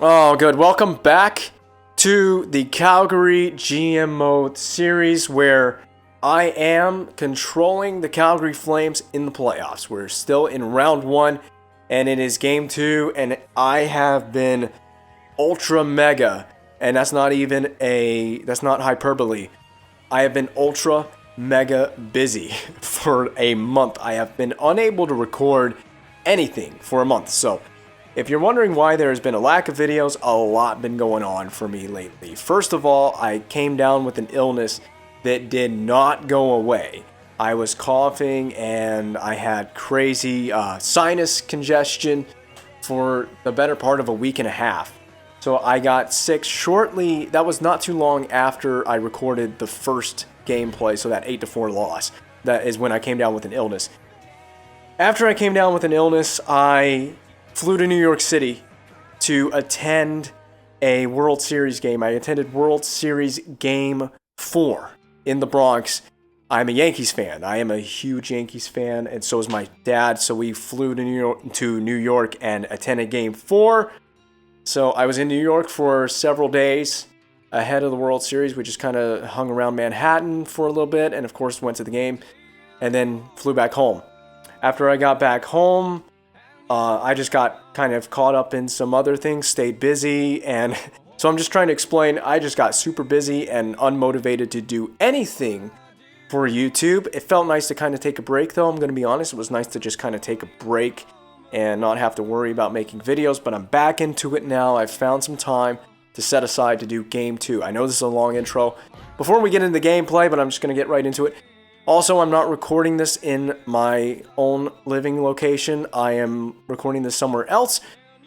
Oh, good. Welcome back to the Calgary GM Mode series where I am controlling the Calgary Flames in the playoffs. We're still in round one and it is game two, and I have been ultra mega, and that's not hyperbole. I have been ultra mega busy for a month. I have been unable to record anything for a month. So if you're wondering why there's been a lack of videos, a lot been going on for me lately. First of all, I came down with an illness that did not go away. I was coughing and I had crazy sinus congestion for the better part of a week and a half. So I got sick shortly. That was not too long after I recorded the first gameplay, so that 8-4 loss. That is when I came down with an illness. After I came down with an illness, I flew to New York City to attend a World Series game. I attended World Series Game 4 in the Bronx. I'm a Yankees fan. I am a huge Yankees fan, and so is my dad. So we flew to New York and attended Game 4. So I was in New York for several days ahead of the World Series. We just kind of hung around Manhattan for a little bit, and of course went to the game, and then flew back home. After I got back home, I just got kind of caught up in some other things, stayed busy, and so I'm just trying to explain, I just got super busy and unmotivated to do anything for YouTube. It felt nice to kind of take a break, though, I'm going to be honest. It was nice to just kind of take a break and not have to worry about making videos, but I'm back into it now. I've found some time to set aside to do Game 2. I know this is a long intro before we get into the gameplay, but I'm just going to get right into it. Also, I'm not recording this in my own living location. I am recording this somewhere else.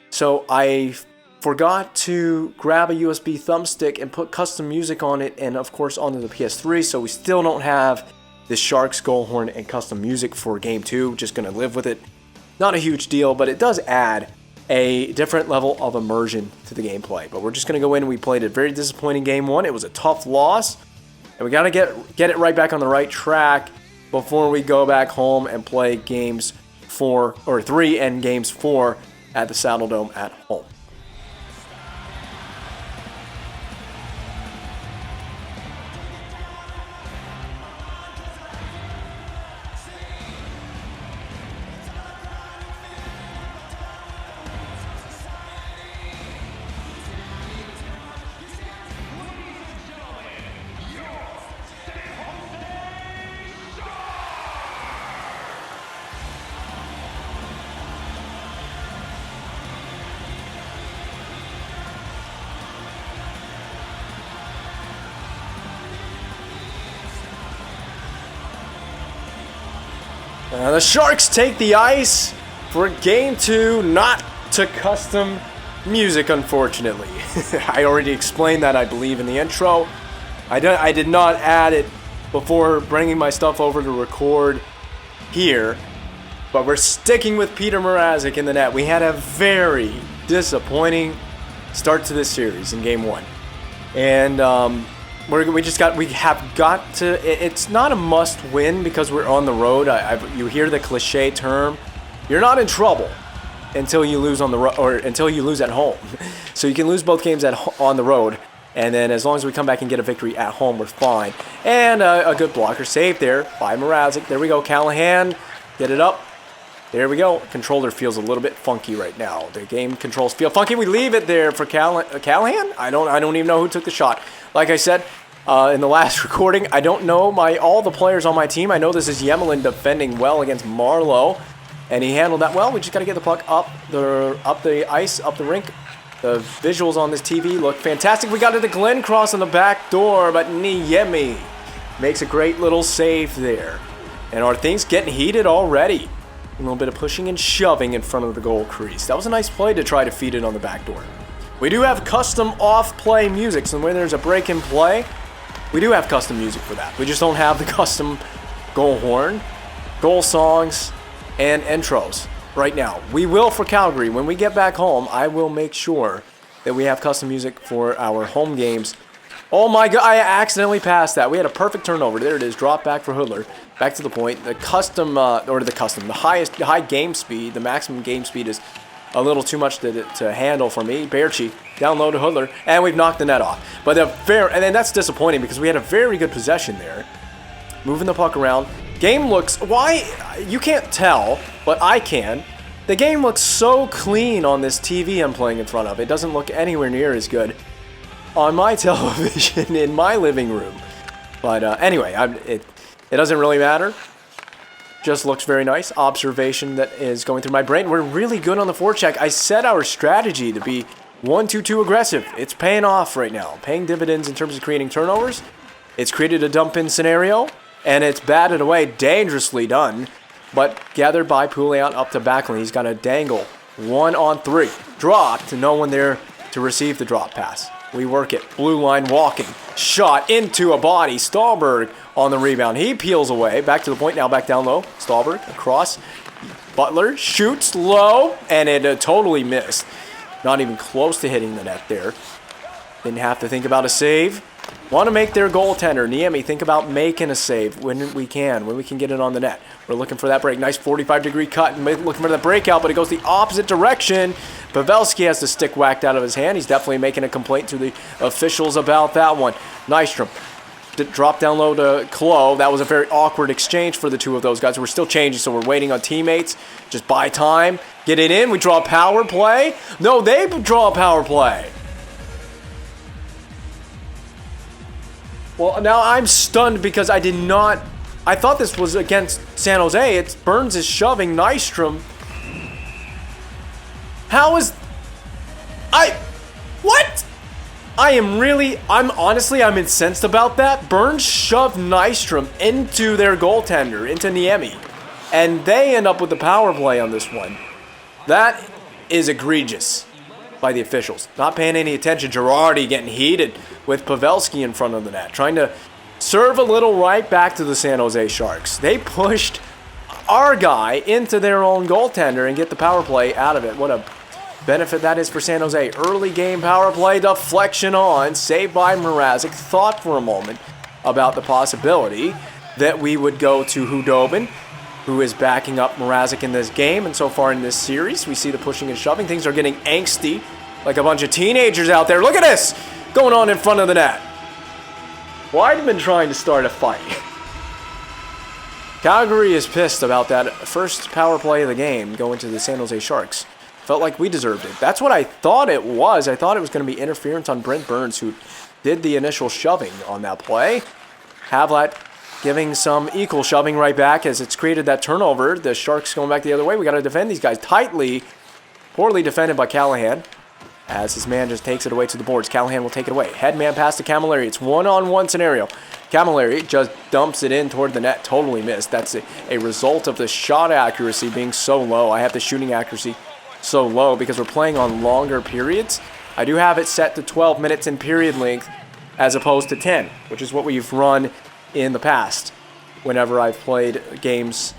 So I forgot to grab a USB thumbstick and put custom music on it, and of course onto the PS3. So we still don't have the Sharks goal horn and custom music for Game 2. Just going to live with it. Not a huge deal, but it does add a different level of immersion to the gameplay. But we're just going to go in. We played a very disappointing Game 1. It was a tough loss. And we got to get it right back on the right track before we go back home and play Games 3 and Games 4 at the Saddle Dome at home. The Sharks take the ice for Game 2, not to custom music, unfortunately. I already explained that, I believe, in the intro. I did not add it before bringing my stuff over to record here, but we're sticking with Peter Mrazek in the net. We had a very disappointing start to this series in Game 1. And we have got to. It's not a must win because we're on the road. You hear the cliche term, you're not in trouble until you lose on the road, or until you lose at home. So you can lose both games on the road, and then as long as we come back and get a victory at home, we're fine. And a good blocker save there by Mrazek. There we go, Callahan, get it up. There we go. Controller feels a little bit funky right now. The game controls feel funky. We leave it there for Callahan. I don't even know who took the shot. Like I said in the last recording, I don't know all the players on my team. I know this is Yemelin defending well against Marlowe, and he handled that well. We just got to get the puck up the ice, up the rink. The visuals on this TV look fantastic. We got it to Glenn Cross on the back door, but Niemi makes a great little save there. And are things getting heated already? A little bit of pushing and shoving in front of the goal crease. That was a nice play to try to feed it on the back door. We do have custom off-play music, so when there's a break in play, we do have custom music for that. We just don't have the custom goal horn, goal songs, and intros right now. We will for Calgary. When we get back home, I will make sure that we have custom music for our home games. Oh my God, I accidentally passed that. We had a perfect turnover. There it is, drop back for Hoodler. Back to the point. The high game speed, the maximum game speed is a little too much to handle for me. Baerchi down low to Hoodler, and we've knocked the net off. But and then that's disappointing because we had a very good possession there. Moving the puck around. Game looks, you can't tell, but I can. The game looks so clean on this TV I'm playing in front of. It doesn't look anywhere near as good on my television in my living room. But anyway, it doesn't really matter. Just looks very nice. Observation that is going through my brain. We're really good on the forecheck. I set our strategy to be 1-2-2 aggressive. It's paying off right now. Paying dividends in terms of creating turnovers. It's created a dump-in scenario, and it's batted away. Dangerously done. But gathered by Pouliot up to Backlund. He's got a dangle. 1-on-3. Dropped. No one there to receive the drop pass. We work it. Blue line walking. Shot into a body. Stahlberg on the rebound. He peels away. Back to the point now. Back down low. Stahlberg across. Butler shoots low. And it totally missed. Not even close to hitting the net there. Didn't have to think about a save. Want to make their goaltender, Niemi, think about making a save when we can get it on the net. We're looking for that break. Nice 45-degree cut and looking for the breakout, but it goes the opposite direction. Pavelski has the stick whacked out of his hand. He's definitely making a complaint to the officials about that one. Nystrom drop down low to Klo. That was a very awkward exchange for the two of those guys. We're still changing, so we're waiting on teammates. Just buy time. Get it in. We draw a power play. No, they draw a power play. Well, now I'm stunned because I thought this was against San Jose. It's Burns is shoving Nystrom. What? I'm incensed about that. Burns shoved Nystrom into their goaltender, into Niemi. And they end up with the power play on this one. That is egregious by the officials. Not paying any attention. Girardi getting heated with Pavelski in front of the net. Trying to serve a little right back to the San Jose Sharks. They pushed our guy into their own goaltender and get the power play out of it. What a benefit that is for San Jose. Early game power play, deflection on, saved by Mrazek. Thought for a moment about the possibility that we would go to Hudobin, who is backing up Mrazek in this game. And so far in this series, we see the pushing and shoving. Things are getting angsty, like a bunch of teenagers out there. Look at this going on in front of the net. Weidman trying to start a fight. Calgary is pissed about that first power play of the game going to the San Jose Sharks. Felt like we deserved it. That's what I thought it was. I thought it was going to be interference on Brent Burns, who did the initial shoving on that play. Havlat giving some equal shoving right back as it's created that turnover. The Sharks going back the other way. We got to defend these guys tightly. Poorly defended by Callahan as his man just takes it away to the boards. Callahan will take it away. Headman pass to Camilleri. It's one-on-one scenario. Camilleri just dumps it in toward the net. Totally missed. That's a result of the shot accuracy being so low. I have the shooting accuracy so low because we're playing on longer periods. I do have it set to 12 minutes in period length as opposed to 10, which is what we've run in the past. Whenever I've played games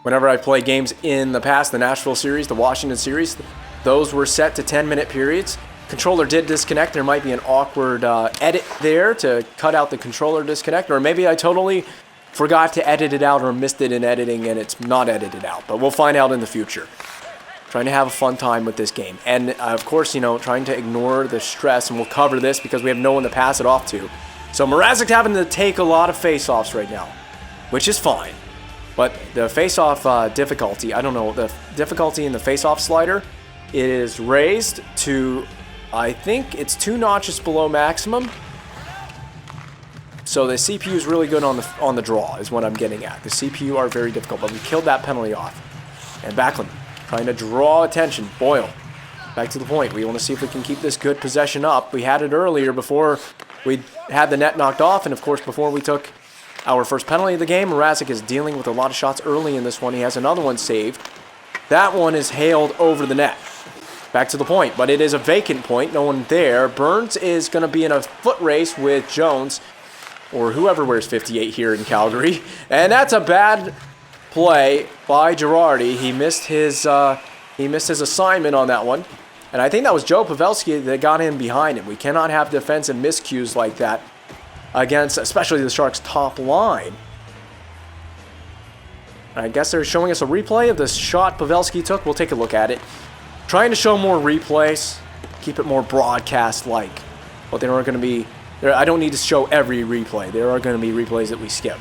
in the past, the Nashville series, the Washington series, those were set to 10-minute periods. Controller did disconnect. There might be an awkward edit there to cut out the controller disconnect, or maybe I totally forgot to edit it out or missed it in editing and it's not edited out, but we'll find out in the future. Trying to have a fun time with this game. And of course, trying to ignore the stress, and we'll cover this because we have no one to pass it off to. So Mrazek's having to take a lot of face-offs right now, which is fine. But the face-off difficulty, I don't know, the difficulty in the face-off slider is raised to, I think it's 2 notches below maximum. So the CPU is really good on the draw is what I'm getting at. The CPU are very difficult, but we killed that penalty off. And Backlund trying to draw attention. Boyle back to the point. We want to see if we can keep this good possession up. We had it earlier before we had the net knocked off, and of course before we took our first penalty of the game. Mrazek is dealing with a lot of shots early in this one. He has another one saved. That one is hailed over the net. Back to the point, but it is a vacant point. No one there. Burns is going to be in a foot race with Jones, or whoever wears 58 here in Calgary. And that's a bad play by Girardi. He missed his assignment on that one. And I think that was Joe Pavelski that got in behind him. We cannot have defensive miscues like that against, especially the Sharks' top line. I guess they're showing us a replay of the shot Pavelski took. We'll take a look at it. Trying to show more replays, keep it more broadcast-like. But there are going to be... I don't need to show every replay. There are going to be replays that we skip.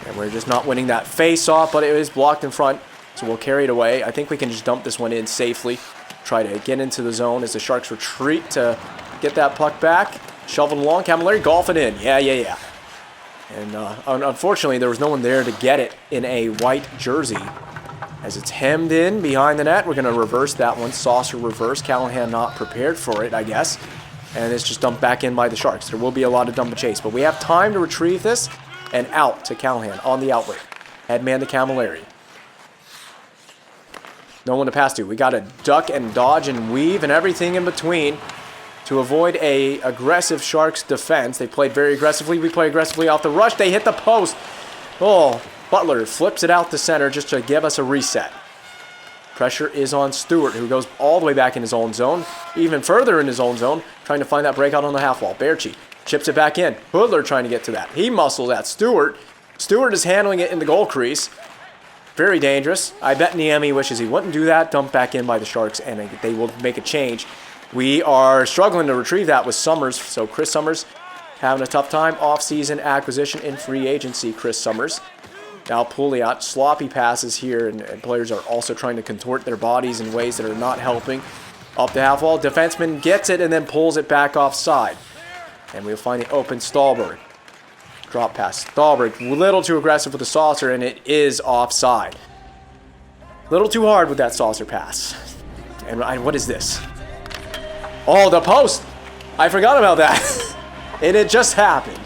And we're just not winning that face-off, but it is blocked in front. So we'll carry it away. I think we can just dump this one in safely. Try to get into the zone as the Sharks retreat to get that puck back. Shovel along. Camilleri golf it in. Yeah. And unfortunately, there was no one there to get it in a white jersey. As it's hemmed in behind the net, we're going to reverse that one. Saucer reverse. Callahan not prepared for it, I guess. And it's just dumped back in by the Sharks. There will be a lot of dump and chase, but we have time to retrieve this and out to Callahan on the outlet. Headman to Camilleri. No one to pass to. We got to duck and dodge and weave and everything in between to avoid a aggressive Sharks defense. They played very aggressively. We play aggressively off the rush. They hit the post. Oh, Butler flips it out to center just to give us a reset. Pressure is on Stewart, who goes all the way back in his own zone, even further in his own zone, trying to find that breakout on the half wall. Berchi chips it back in. Hoodler trying to get to that. He muscles at Stewart. Stewart is handling it in the goal crease. Very dangerous. I bet Niemi wishes he wouldn't do that. Dumped back in by the Sharks, and they will make a change. We are struggling to retrieve that with Summers. So Chris Summers having a tough time. Off-season acquisition in free agency, Chris Summers. Now Pouliot, sloppy passes here, and players are also trying to contort their bodies in ways that are not helping. Up the half wall, defenseman gets it and then pulls it back offside. And we'll find the open Stahlberg. Drop pass. Stahlberg, a little too aggressive with the saucer, and it is offside. A little too hard with that saucer pass. And what is this? Oh, the post! I forgot about that. And it just happened.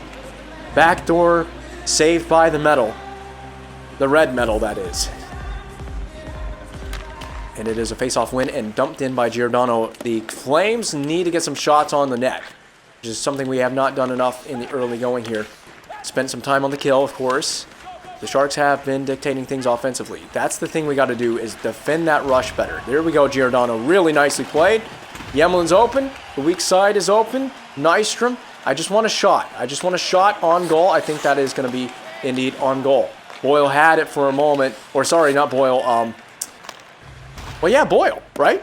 Backdoor saved by the metal. The red metal, that is. And it is a face-off win and dumped in by Giordano. The Flames need to get some shots on the net, which is something we have not done enough in the early going here. Spent some time on the kill, of course. The Sharks have been dictating things offensively. That's the thing we got to do, is defend that rush better. There we go, Giordano. Really nicely played. Yemlin's open. The weak side is open. Nystrom. I just want a shot. I just want a shot on goal. I think that is going to be indeed on goal. Boyle had it for a moment. Or sorry, not Boyle. Well, yeah, Boyle, right?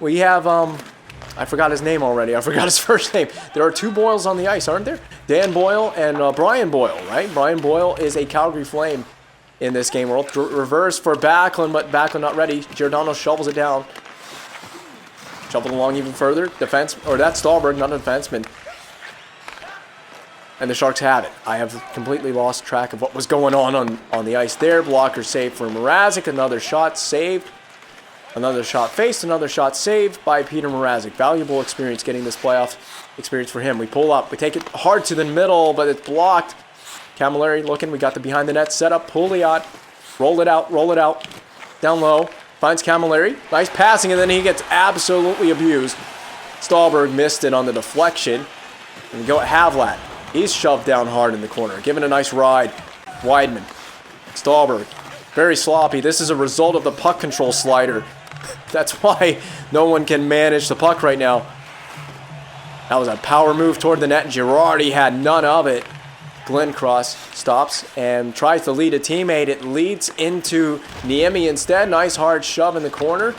We have, I forgot his name already. I forgot his first name. There are two Boyles on the ice, aren't there? Dan Boyle and Brian Boyle, right? Brian Boyle is a Calgary Flame in this game world. Reverse for Backlund, but Backlund not ready. Giordano shovels it down. Shoveled along even further. Defense, or that's Stahlberg, not a defenseman. And the Sharks have it. I have completely lost track of what was going on the ice there. Blocker saved for Mrazek. Another shot saved. Another shot faced. Another shot saved by Peter Mrazek. Valuable experience getting this playoff experience for him. We pull up. We take it hard to the middle, but it's blocked. Camilleri looking. We got the behind the net setup. Pouliot. Roll it out. Roll it out. Down low. Finds Camilleri. Nice passing, and then he gets absolutely abused. Stahlberg missed it on the deflection. And we go at Havlat. He's shoved down hard in the corner. Given a nice ride. Weidman. Stahlberg. Very sloppy. This is a result of the puck control slider. That's why no one can manage the puck right now. That was a power move toward the net. Girardi had none of it. Glenncross stops and tries to lead a teammate. It leads into Niemi instead. Nice hard shove in the corner,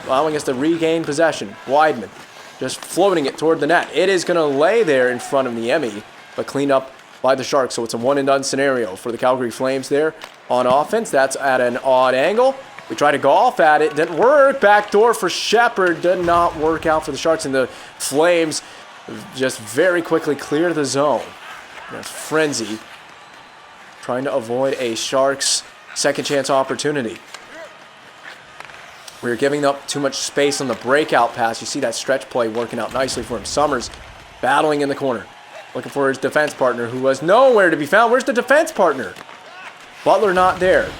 allowing us to regain possession. Weidman just floating it toward the net. It is going to lay there in front of Niemi, but cleaned up by the Sharks. So it's a one-and-done scenario for the Calgary Flames there on offense. That's at an odd angle. We try to golf at it. Didn't work. Backdoor for Shepard. Did not work out for the Sharks. And the Flames just very quickly clear the zone. There's Frenzy trying to avoid a Sharks second chance opportunity. We're giving up too much space on the breakout pass. You see that stretch play working out nicely for him. Summers battling in the corner. Looking for his defense partner, who was nowhere to be found. Where's the defense partner? Butler not there.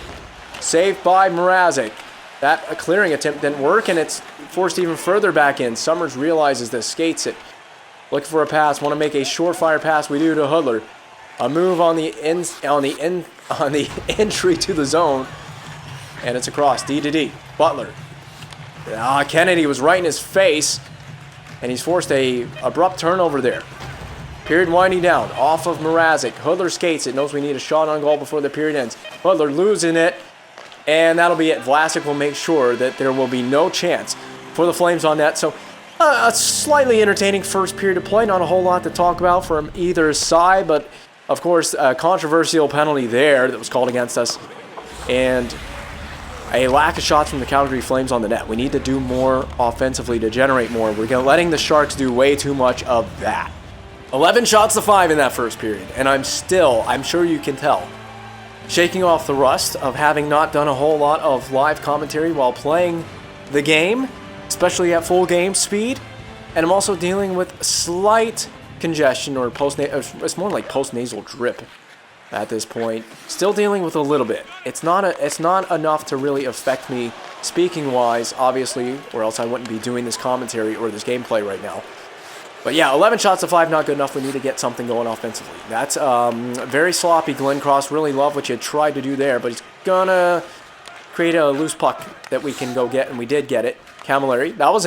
Saved by Mrazek. That clearing attempt didn't work, and it's forced even further back in. Summers realizes this, skates it. Looking for a pass. Want to make a surefire pass. We do to Hoodler. A move on the entry to the zone, and it's across. D to D. Butler. Kennedy was right in his face, and he's forced a abrupt turnover there. Period winding down. Off of Mrazek. Hoodler skates it. Knows we need a shot on goal before the period ends. Hoodler losing it. And that'll be it. Vlasic will make sure that there will be no chance for the Flames on net. So a slightly entertaining first period of play. Not a whole lot to talk about from either side, but of course a controversial penalty there that was called against us. And a lack of shots from the Calgary Flames on the net. We need to do more offensively to generate more. We're letting the Sharks do way too much of that. 11 shots to 5 in that first period. And I'm sure you can tell, shaking off the rust of having not done a whole lot of live commentary while playing the game, especially at full game speed. And I'm also dealing with slight congestion or it's more like post-nasal drip at this point. Still dealing with a little bit. It's not enough to really affect me speaking wise, obviously, or else I wouldn't be doing this commentary or this gameplay right now. But yeah, 11 shots to 5, not good enough. We need to get something going offensively. That's very sloppy. Glenn Cross, really love what you tried to do there, but he's gonna create a loose puck that we can go get, and we did get it. Camilleri, that was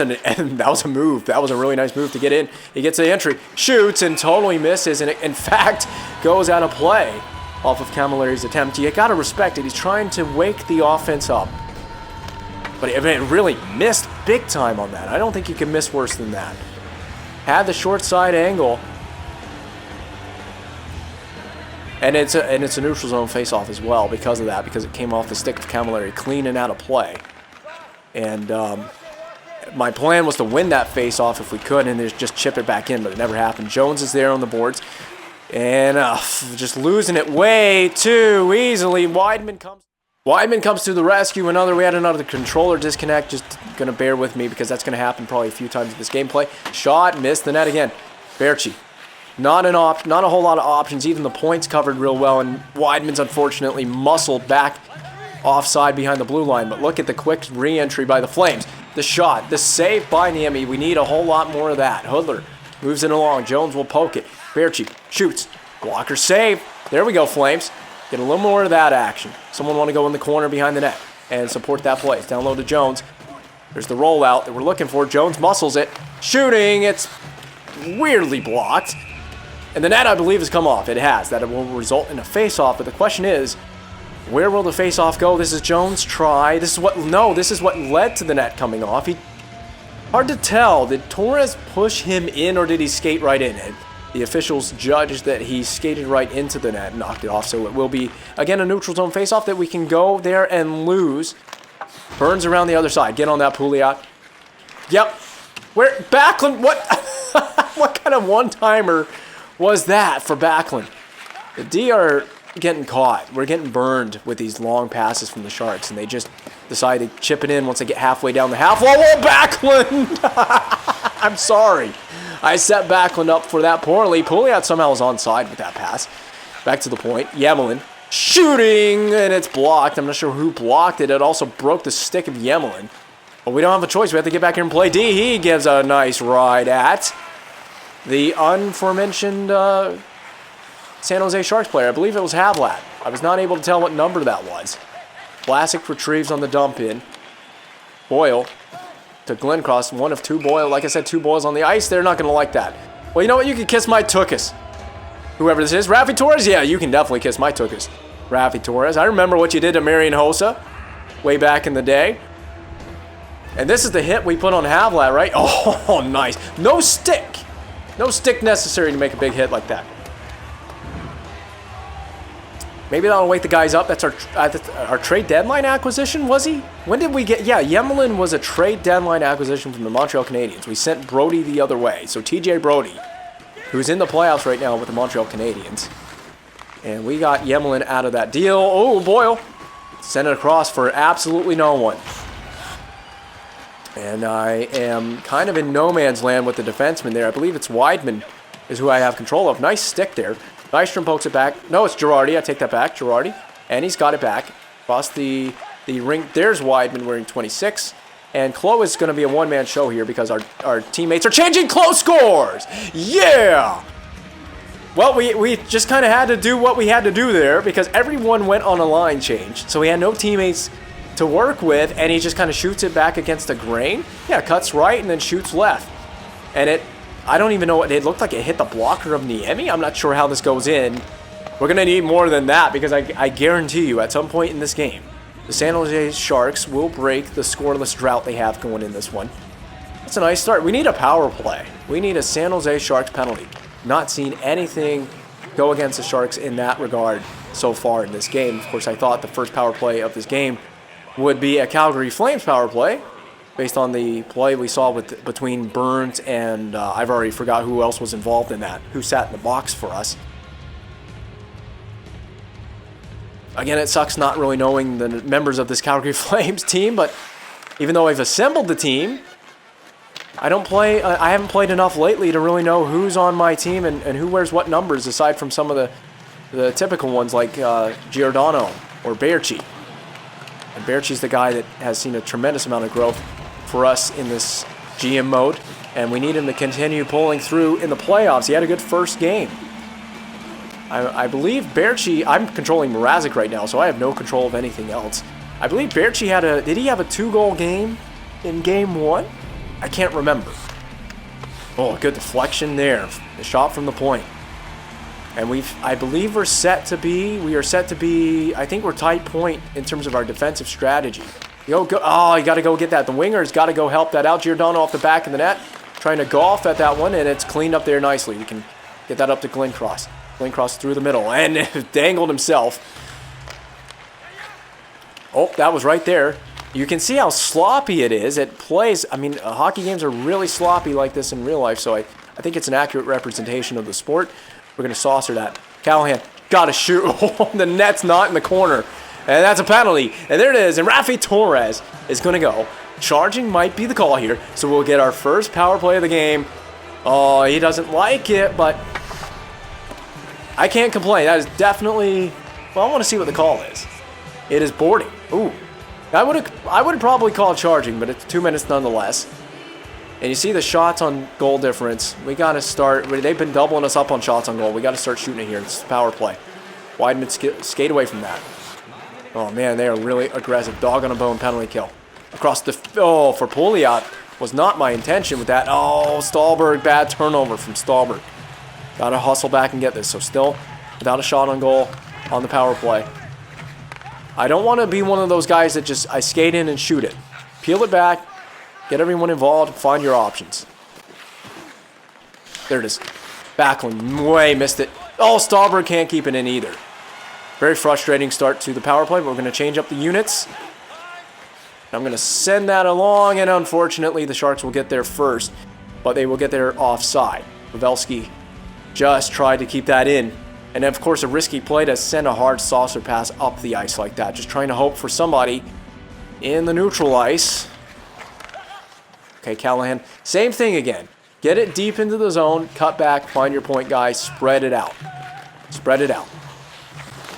a move. That was a really nice move to get in. He gets the entry, shoots, and totally misses, and it, in fact, goes out of play off of Camilleri's attempt. You gotta respect it. He's trying to wake the offense up, but it really missed big time on that. I don't think you can miss worse than that. Had the short side angle, and it's a neutral zone face-off as well because of that, because it came off the stick of Camilleri, clean and out of play. And my plan was to win that face-off if we could, and just chip it back in, but it never happened. Jones is there on the boards, and just losing it way too easily. Weidman comes to the rescue. We had another controller disconnect. Just going to bear with me because that's going to happen probably a few times in this gameplay. Shot, missed the net again. Berchi. Not a whole lot of options. Even the points covered real well, and Weidman's unfortunately muscled back offside behind the blue line. But look at the quick re-entry by the Flames. The shot, the save by Niemi. We need a whole lot more of that. Hoodler moves it along. Jones will poke it. Berchi shoots. Blocker save. There we go, Flames. Get a little more of that action. Someone want to go in the corner behind the net and support that play. It's down low to Jones. There's the rollout that we're looking for. Jones muscles it. Shooting. It's weirdly blocked. And the net, I believe, has come off. It has. That will result in a face-off. But the question is, where will the face-off go? This is Jones' try. This is what led to the net coming off. Hard to tell. Did Torres push him in, or did he skate right in it? The officials judged that he skated right into the net and knocked it off. So it will be, again, a neutral zone face-off that we can go there and lose. Burns around the other side. Get on that Pouliot. Yep. Where? Backlund? What? What kind of one-timer was that for Backlund? The D are getting caught. We're getting burned with these long passes from the Sharks, and they just decide to chip it in once they get halfway down the half wall. Oh, Backlund! I'm sorry. I set Backlund up for that poorly. Pouliot somehow was onside with that pass. Back to the point. Yemelin shooting, and it's blocked. I'm not sure who blocked it. It also broke the stick of Yemelin. But we don't have a choice. We have to get back here and play D. He gives a nice ride at the aforementioned San Jose Sharks player. I believe it was Havlat. I was not able to tell what number that was. Vlasic retrieves on the dump in. Boyle to Glencross. One of two Boyle. Like I said, two Boyles on the ice. They're not going to like that. Well, you know what? You can kiss my tuchus. Whoever this is. Raffi Torres? Yeah, you can definitely kiss my tuchus. Raffi Torres. I remember what you did to Marian Hossa way back in the day. And this is the hit we put on Havlat, right? Oh, nice. No stick. No stick necessary to make a big hit like that. Maybe that'll wake the guys up. That's our trade deadline acquisition, was he? When did we get... Yeah, Yemelin was a trade deadline acquisition from the Montreal Canadiens. We sent Brody the other way. So TJ Brody, who's in the playoffs right now with the Montreal Canadiens. And we got Yemelin out of that deal. Oh, Boyle. Sent it across for absolutely no one. And I am kind of in no man's land with the defenseman there. I believe it's Weidman is who I have control of. Nice stick there. Nystrom pokes it back. No, it's Girardi. I take that back. Girardi. And he's got it back. Across the ring. There's Weidman wearing 26. And Clough is going to be a one-man show here because our teammates are changing. Clough scores! Yeah! Well, we just kind of had to do what we had to do there because everyone went on a line change. So we had no teammates to work with, and he just kind of shoots it back against the grain. Yeah, cuts right and then shoots left. And I don't even know what it looked like. It hit the blocker of Niemi. I'm not sure how this goes in. We're going to need more than that because I guarantee you at some point in this game, the San Jose Sharks will break the scoreless drought they have going in this one. That's a nice start. We need a power play. We need a San Jose Sharks penalty. Not seen anything go against the Sharks in that regard so far in this game. Of course, I thought the first power play of this game would be a Calgary Flames power play, based on the play we saw between Burns and I've already forgot who else was involved in that, who sat in the box for us. Again, it sucks not really knowing the members of this Calgary Flames team, but even though I've assembled the team, I haven't played enough lately to really know who's on my team and who wears what numbers, aside from some of the typical ones like Giordano or Berchi. And Berchi's the guy that has seen a tremendous amount of growth for us in this GM mode, and we need him to continue pulling through in the playoffs. He had a good first game. I believe Berchi, I'm controlling Mrazek right now, so I have no control of anything else. I believe Berchi did he have a 2-goal game in game 1? I can't remember. Oh, good deflection there. The shot from the point. And I believe we are set to be, I think we're tight point in terms of our defensive strategy. Oh, you got to go get that. The winger's got to go help that out. Giordano off the back of the net, trying to golf at that one, and it's cleaned up there nicely. We can get that up to Glenn Cross. Glenn Cross through the middle, and dangled himself. Oh, that was right there. You can see how sloppy it is. It plays, I mean, hockey games are really sloppy like this in real life, so I think it's an accurate representation of the sport. We're going to saucer that. Callahan, got to shoot. The net's not in the corner. And that's a penalty. And there it is. And Rafi Torres is going to go. Charging might be the call here. So we'll get our first power play of the game. Oh, he doesn't like it, but I can't complain. That is definitely, well, I want to see what the call is. It is boarding. Ooh. I would probably call charging, but it's 2 minutes nonetheless. And you see the shots on goal difference. We got to start. They've been doubling us up on shots on goal. We got to start shooting it here. It's power play. Weidman skate away from that. Oh, man, they are really aggressive. Dog on a bone penalty kill. Across the... Oh, for Pouliot. Was not my intention with that. Oh, Stahlberg. Bad turnover from Stahlberg. Got to hustle back and get this. So still without a shot on goal on the power play. I don't want to be one of those guys that just... I skate in and shoot it. Peel it back. Get everyone involved. Find your options. There it is. Backlund way missed it. Oh, Stahlberg can't keep it in either. Very frustrating start to the power play, but we're going to change up the units. I'm going to send that along, and unfortunately the Sharks will get there first, but they will get there offside. Pavelski just tried to keep that in. And of course, a risky play to send a hard saucer pass up the ice like that. Just trying to hope for somebody in the neutral ice. Okay, Callahan, same thing again. Get it deep into the zone, cut back, find your point, guys, spread it out. Spread it out.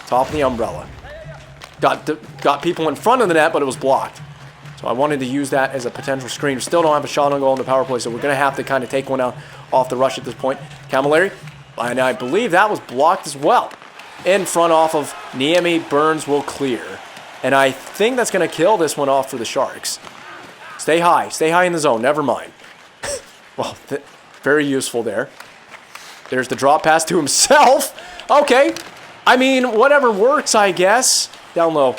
Top of the umbrella. Got people in front of the net, but it was blocked. So I wanted to use that as a potential screen. Still don't have a shot on goal in the power play, so we're going to have to kind of take one out off the rush at this point. Camilleri, and I believe that was blocked as well. In front off of Niemi. Burns will clear. And I think that's going to kill this one off for the Sharks. Stay high in the zone, never mind. Well, very useful there. There's the drop pass to himself. Okay, I mean, whatever works, I guess. Down low,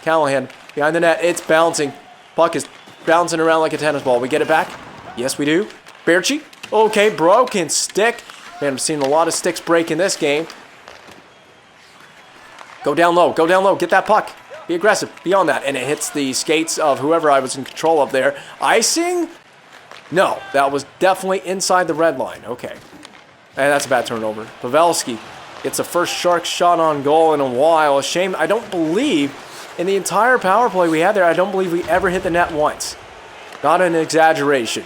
Callahan, behind the net, it's bouncing. Puck is bouncing around like a tennis ball. We get it back? Yes, we do. Berchi, okay, broken stick. Man, I've seen a lot of sticks break in this game. Go down low, get that puck. Be aggressive, beyond that. And it hits the skates of whoever I was in control of there. Icing? No, that was definitely inside the red line. Okay. And that's a bad turnover. Pavelski gets the first Sharks shot on goal in a while. A shame. I don't believe, in the entire power play we had there, I don't believe we ever hit the net once. Not an exaggeration.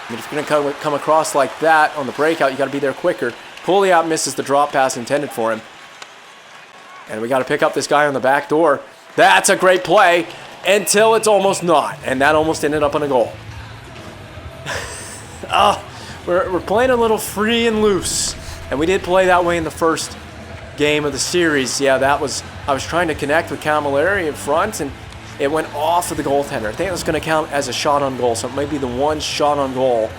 I mean, if you're going to come across like that on the breakout, you got to be there quicker. Pouliot misses the drop pass intended for him. And we got to pick up this guy on the back door. That's a great play until it's almost not. And that almost ended up on a goal. We're playing a little free and loose. And we did play that way in the first game of the series. Yeah, I was trying to connect with Camilleri in front, and it went off of the goaltender. I think that's going to count as a shot on goal. So it may be the one shot on goal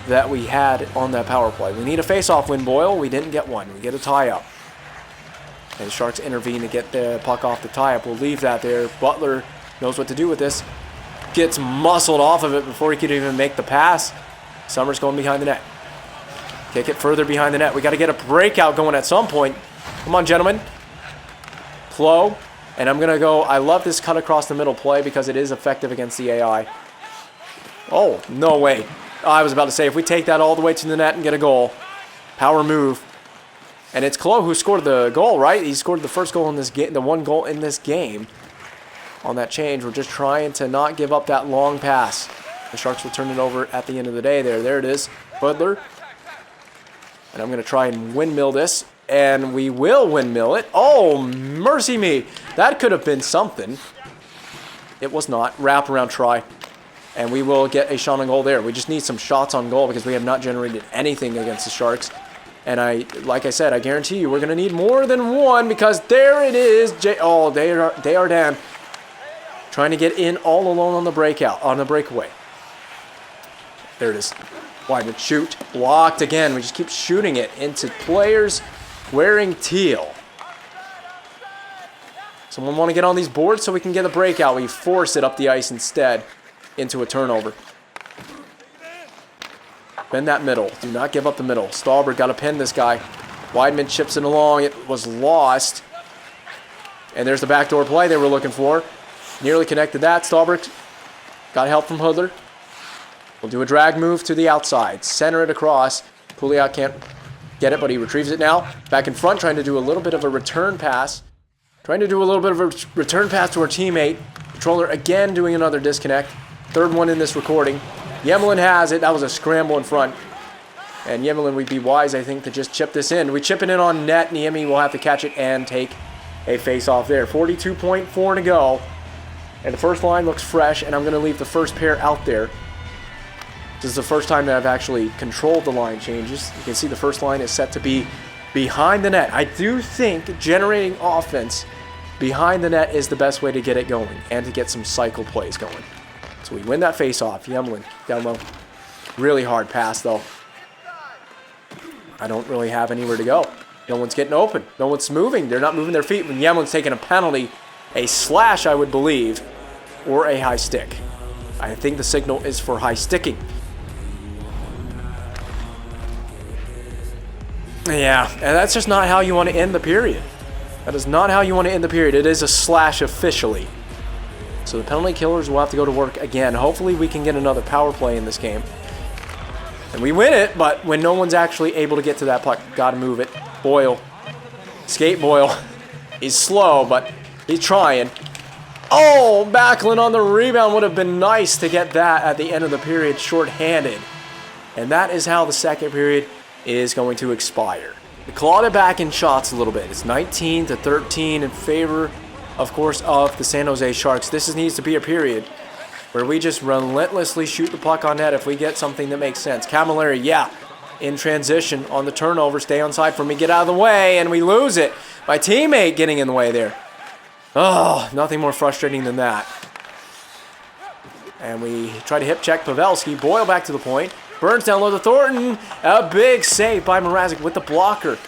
that we had on that power play. We need a face-off win, Boyle. We didn't get one. We get a tie-up. And the Sharks intervene to get the puck off the tie-up. We'll leave that there. Butler knows what to do with this. Gets muscled off of it before he could even make the pass. Summers going behind the net. Kick it further behind the net. We got to get a breakout going at some point. Come on, gentlemen. Flow. And I'm going to go. I love this cut across the middle play because it is effective against the AI. Oh, no way. I was about to say, if we take that all the way to the net and get a goal. Power move. And it's Klo who scored the goal, right? He scored the first goal in this game, the one goal in this game. On that change, we're just trying to not give up that long pass. The Sharks will turn it over at the end of the day there. There it is. Butler. And I'm going to try and windmill this. And we will windmill it. Oh, mercy me. That could have been something. It was not. Wraparound try. And we will get a shot on goal there. We just need some shots on goal because we have not generated anything against the Sharks. And like I said, I guarantee you we're going to need more than one because there it is. Oh, they are down. Trying to get in all alone on the breakout, on the breakaway. There it is. Wideman shoot. Blocked again. We just keep shooting it into players wearing teal. Someone want to get on these boards so we can get a breakout. We force it up the ice instead into a turnover. Bend that middle. Do not give up the middle. Stahlberg got to pin this guy. Wideman chips it along. It was lost. And there's the backdoor play they were looking for. Nearly connected that. Stahlberg got help from Hudler. We'll do a drag move to the outside. Center it across. Pouliot can't get it, but he retrieves it now. Back in front, trying to do a little bit of a return pass. Trying to do a little bit of a return pass to our teammate. Controller again doing another disconnect. Third one in this recording. Yemelin has it. That was a scramble in front. And Yemelin would be wise, I think, to just chip this in. We chip it in on net. Niemi will have to catch it and take a face-off there. 42.4 to go. And the first line looks fresh, and I'm going to leave the first pair out there. This is the first time that I've actually controlled the line changes. You can see the first line is set to be behind the net. I do think generating offense behind the net is the best way to get it going and to get some cycle plays going. So we win that face-off. Yemelin down low. Really hard pass, though. I don't really have anywhere to go. No one's getting open. No one's moving. They're not moving their feet. When Yemelin's taking a penalty, a slash, I would believe, or a high stick. I think the signal is for high sticking. Yeah, and that's just not how you want to end the period. That is not how you want to end the period. It is a slash officially. So the penalty killers will have to go to work again. Hopefully we can get another power play in this game. And we win it, but when no one's actually able to get to that puck, got to move it. Boyle. Skate Boyle. He's slow, but he's trying. Oh, Backlund on the rebound. Would have been nice to get that at the end of the period shorthanded. And that is how the second period is going to expire. We clawed it back in shots a little bit. It's 19-13 in favor, of course, of the San Jose Sharks. This needs to be a period where we just relentlessly shoot the puck on net if we get something that makes sense. Camilleri, yeah, in transition on the turnover. Stay on side for me, get out of the way, and we lose it. My teammate getting in the way there. Oh, nothing more frustrating than that. And we try to hip check Pavelski. Boyle back to the point. Burns down low to Thornton. A big save by Mrazek with the blocker.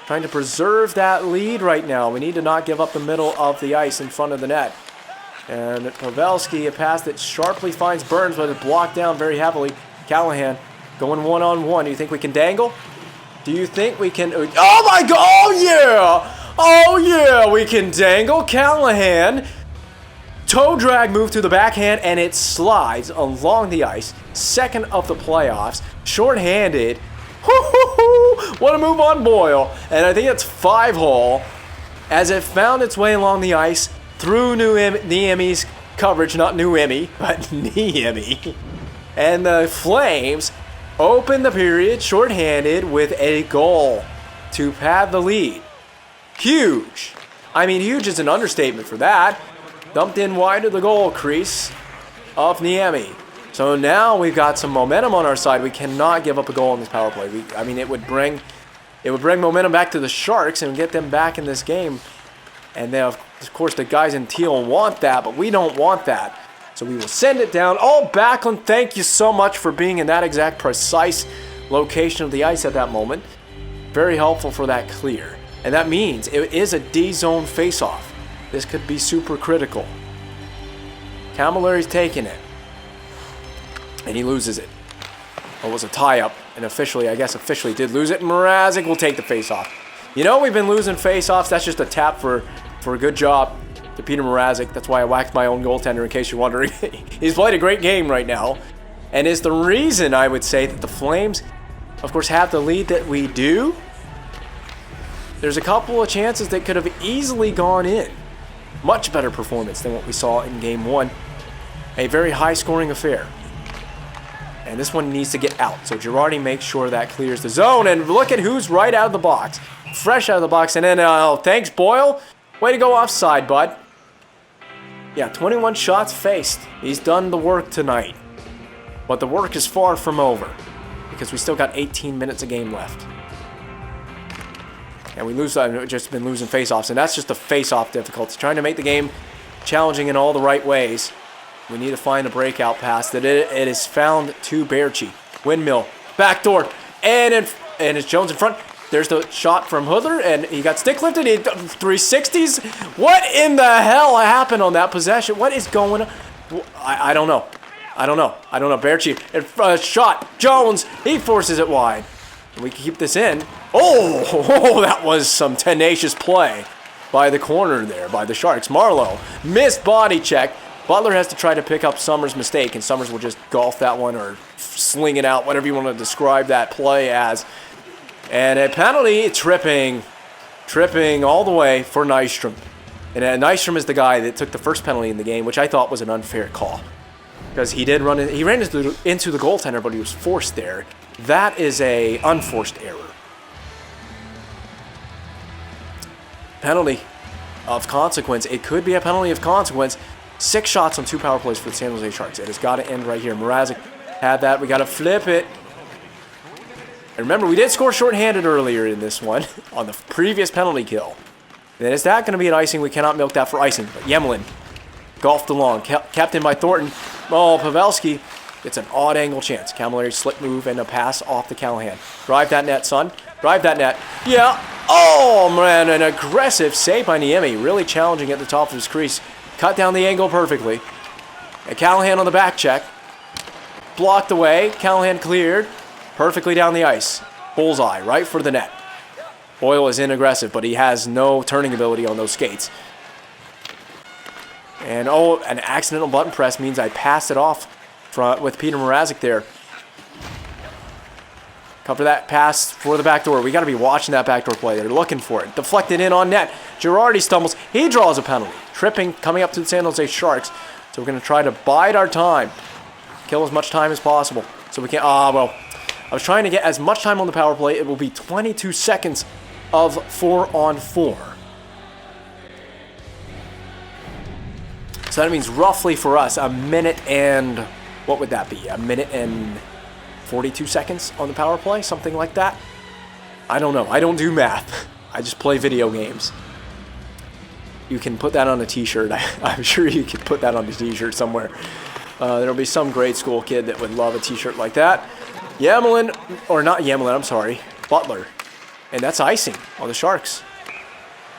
Trying to preserve that lead right now. We need to not give up the middle of the ice in front of the net. And Pavelski, a pass that sharply finds Burns, but it's blocked down very heavily. Callahan going one-on-one. Do you think we can dangle? Do you think we can... Oh, my God! Oh, yeah! Oh, yeah! We can dangle. Callahan. Toe drag move to the backhand, and it slides along the ice. Second of the playoffs. Short-handed. What a move on Boyle. And I think it's 5-hole as it found its way along the ice through Niemi's coverage. Not Niemi, but Niemi. And the Flames open the period short-handed with a goal to pad the lead. Huge. I mean, huge is an understatement for that. Dumped in wide of the goal crease of Niemi. So now we've got some momentum on our side. We cannot give up a goal in this power play. I mean, it would bring momentum back to the Sharks and get them back in this game. And then, of course, the guys in teal want that, but we don't want that. So we will send it down. Oh, Backlund, thank you so much for being in that exact precise location of the ice at that moment. Very helpful for that clear. And that means it is a D-zone face-off. This could be super critical. Camilleri's taking it. And he loses it. It was a tie-up. And officially, I guess officially did lose it. And Mrazek will take the face-off. You know, we've been losing face-offs. That's just a tap for a good job to Peter Mrazek. That's why I whacked my own goaltender, in case you're wondering. He's played a great game right now. And is the reason, I would say, that the Flames, of course, have the lead that we do. There's a couple of chances that could have easily gone in. Much better performance than what we saw in Game 1. A very high-scoring affair. And this one needs to get out. So Girardi makes sure that clears the zone. And look at who's right out of the box. Fresh out of the box. And then, thanks, Boyle. Way to go offside, bud. Yeah, 21 shots faced. He's done the work tonight. But the work is far from over. Because we still got 18 minutes of game left. And we've just been losing face-offs. And that's just the face-off difficulty. Trying to make the game challenging in all the right ways. We need to find a breakout pass that it is found to Berchi. Windmill, backdoor, and it's Jones in front. There's the shot from Hudler, and he got stick lifted. 360s. What in the hell happened on that possession? What is going on? I don't know. I don't know. Berchi, shot. Jones, he forces it wide. And we can keep this in. Oh, that was some tenacious play by the corner there, by the Sharks. Marlowe, missed body check. Butler has to try to pick up Summers' mistake, and Summers will just golf that one or sling it out, whatever you want to describe that play as. And a penalty, tripping all the way for Nystrom. And Nystrom is the guy that took the first penalty in the game, which I thought was an unfair call. Because he ran into the goaltender, but he was forced there. That is a unforced error. Penalty of consequence. It could be a penalty of consequence. 6 shots on 2 power plays for the San Jose Sharks. It has got to end right here. Mrazek had that. We got to flip it. And remember, we did score shorthanded earlier in this one on the previous penalty kill. And is that going to be an icing? We cannot milk that for icing. But Yemelin golfed along. Kept in by Thornton. Oh, Pavelski. It's an odd angle chance. Camilleri slip move and a pass off to Callahan. Drive that net, son. Drive that net. Yeah. Oh, man. An aggressive save by Niemi. Really challenging at the top of his crease. Cut down the angle perfectly. And Callahan on the back check. Blocked away. Callahan cleared. Perfectly down the ice. Bullseye, right for the net. Boyle is in aggressive, but he has no turning ability on those skates. And an accidental button press means I passed it off with Peter Mrazek there. Cover that pass for the back door. We got to be watching that backdoor play. They're looking for it. Deflected in on net. Girardi stumbles. He draws a penalty. Tripping, coming up to the San Jose Sharks. So we're going to try to bide our time. Kill as much time as possible. So we can't... well... I was trying to get as much time on the power play. It will be 22 seconds of 4-on-4. So that means roughly for us a minute and... What would that be? A minute and 42 seconds on the power play? Something like that? I don't know. I don't do math. I just play video games. You can put that on a t-shirt. I'm sure you could put that on a t-shirt somewhere. There'll be some grade school kid that would love a t-shirt like that. Yemelin, or not Yemelin, I'm sorry, Butler. And that's icing on the Sharks.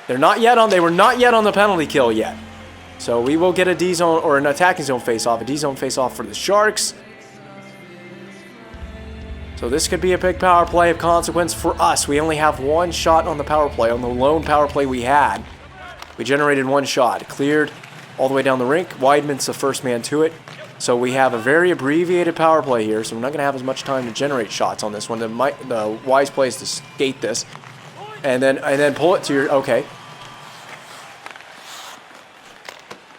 They were not yet on the penalty kill yet. So we will get a D-zone or an attacking zone face-off, a D-zone face-off for the Sharks. So this could be a big power play of consequence for us. We only have 1 shot on the power play, on the lone power play we had. We generated 1 shot, cleared all the way down the rink. Weidman's the first man to it. So we have a very abbreviated power play here, so we're not going to have as much time to generate shots on this one. The wise play is to skate this, and then pull it to your... Okay.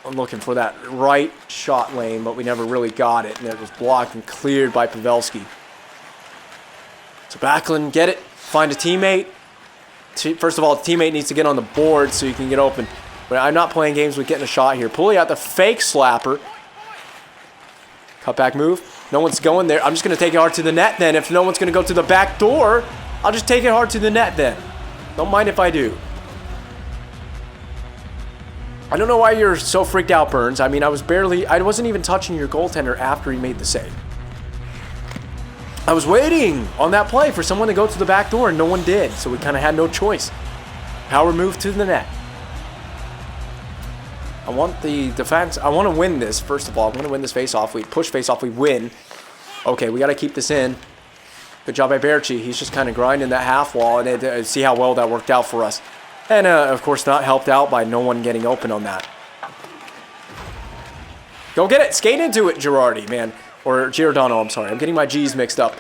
I'm looking for that right shot lane, but we never really got it, and it was blocked and cleared by Pavelski. So Backlund, get it, find a teammate. First of all, the teammate needs to get on the board so you can get open. But I'm not playing games with getting a shot here. Pulling out the fake slapper. Cutback move. No one's going there. I'm just going to take it hard to the net then. If no one's going to go to the back door, I'll just take it hard to the net then. Don't mind if I do. I don't know why you're so freaked out, Burns. I mean, I wasn't even touching your goaltender after he made the save. I was waiting on that play for someone to go to the back door, and no one did, so we kind of had no choice. Power move to the net. I want the defense. I want to win this, first of all. I want to win this face-off. We push face-off. We win. Okay, we got to keep this in. Good job by Berchi. He's just kind of grinding that half wall, and see how well that worked out for us. And, of course, not helped out by no one getting open on that. Go get it. Skate into it, Girardi, man. Or Giordano, I'm sorry. I'm getting my G's mixed up.